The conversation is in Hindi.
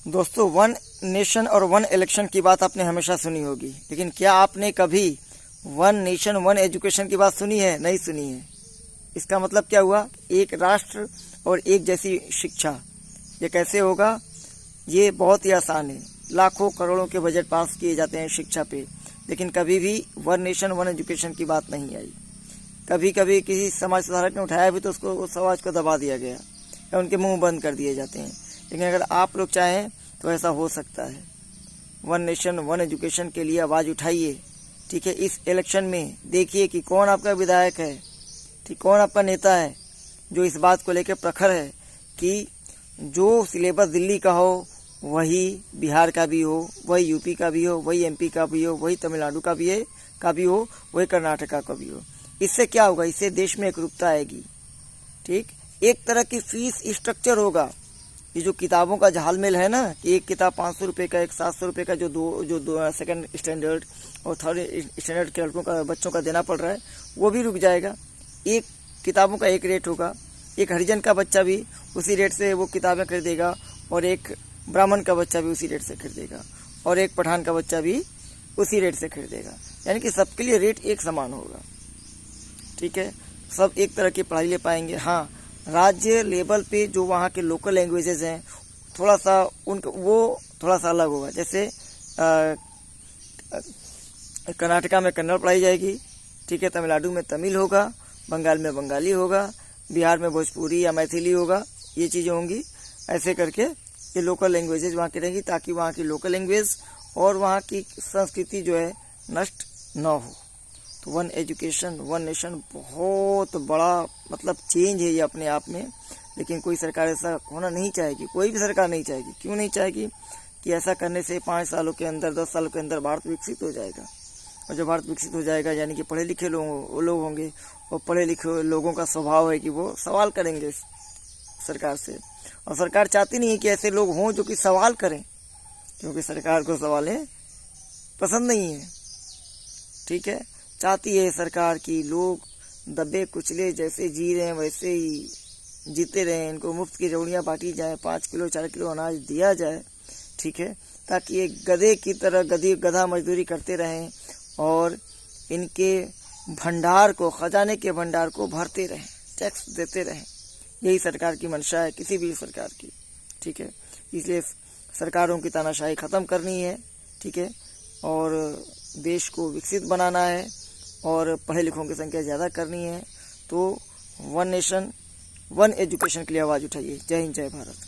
दोस्तों, वन नेशन और वन इलेक्शन की बात आपने हमेशा सुनी होगी, लेकिन क्या आपने कभी वन नेशन वन एजुकेशन की बात सुनी है? नहीं सुनी है। इसका मतलब क्या हुआ? एक राष्ट्र और एक जैसी शिक्षा। ये कैसे होगा? ये बहुत ही आसान है। लाखों करोड़ों के बजट पास किए जाते हैं शिक्षा पे, लेकिन कभी भी वन नेशन वन एजुकेशन की बात नहीं आई। कभी कभी किसी समाज सुधारक ने उठाया भी तो उसको उस समाज को दबा दिया गया या उनके मुंह बंद कर दिए जाते हैं। लेकिन अगर आप लोग चाहें तो ऐसा हो सकता है। वन नेशन वन एजुकेशन के लिए आवाज़ उठाइए, ठीक है। इस इलेक्शन में देखिए कि कौन आपका विधायक है, ठीक, कौन आपका नेता है जो इस बात को लेकर प्रखर है कि जो सिलेबस दिल्ली का हो वही बिहार का भी हो, वही यूपी का भी हो, वही एमपी का भी हो, वही तमिलनाडु का भी हो, वही कर्नाटका का भी हो। इससे क्या होगा? इससे देश में एकरूपता आएगी, ठीक। एक तरह की फीस स्ट्रक्चर होगा। ये जो किताबों का झालमेल है ना कि एक किताब 500 रुपये का, एक 700 रुपये का जो दो सेकंड स्टैंडर्ड और थर्ड स्टैंडर्ड के लड़कों का बच्चों का देना पड़ रहा है, वो भी रुक जाएगा। एक किताबों का एक रेट होगा। एक हरिजन का बच्चा भी उसी रेट से वो किताबें खरीदेगा और एक ब्राह्मण का बच्चा भी उसी रेट से खरीदेगा और एक पठान का बच्चा भी उसी रेट से खरीदेगा। यानी कि सबके लिए रेट एक समान होगा, ठीक है। सब एक तरह की पढ़ाई ले पाएंगे। हाँ, राज्य लेवल पे जो वहाँ के लोकल लैंग्वेजेस हैं थोड़ा सा उनका वो थोड़ा सा अलग होगा। जैसे कर्नाटका में कन्नड़ पढ़ाई जाएगी, ठीक है। तमिलनाडु में तमिल होगा, बंगाल में बंगाली होगा, बिहार में भोजपुरी या मैथिली होगा। ये चीज़ें होंगी। ऐसे करके ये लोकल लैंग्वेजेज वहाँ की रहेंगी ताकि वहाँ की लोकल लैंग्वेज और वहाँ की संस्कृति जो है नष्ट न हो। तो वन एजुकेशन वन नेशन बहुत बड़ा मतलब चेंज है ये अपने आप में। लेकिन कोई सरकार ऐसा होना नहीं चाहेगी, कोई भी सरकार नहीं चाहेगी। क्यों नहीं चाहेगी? कि ऐसा करने से 5 सालों के अंदर 10 सालों के अंदर भारत विकसित हो जाएगा। और जब भारत विकसित हो जाएगा यानी कि पढ़े लिखे लोग होंगे, और पढ़े लिखे लोगों का स्वभाव है कि वो सवाल करेंगे सरकार से। और सरकार चाहती नहीं है कि ऐसे लोग हों जो कि सवाल करें, क्योंकि सरकार को सवालें पसंद नहीं है, ठीक है। चाहती है सरकार कि लोग दबे कुचले जैसे जी रहे हैं वैसे ही जीते रहें। इनको मुफ्त की रोटियां बांटी जाए, 5 किलो 4 किलो अनाज दिया जाए, ठीक है, ताकि ये गधे की तरह गधा मजदूरी करते रहें और इनके भंडार को, खजाने के भंडार को भरते रहें, टैक्स देते रहें। यही सरकार की मंशा है, किसी भी सरकार की, ठीक है। इसलिए सरकारों की तानाशाही ख़त्म करनी है, ठीक है, और देश को विकसित बनाना है और पढ़े लिखों की संख्या ज़्यादा करनी है। तो वन नेशन वन एजुकेशन के लिए आवाज़ उठाइए। जय हिंद, जय भारत।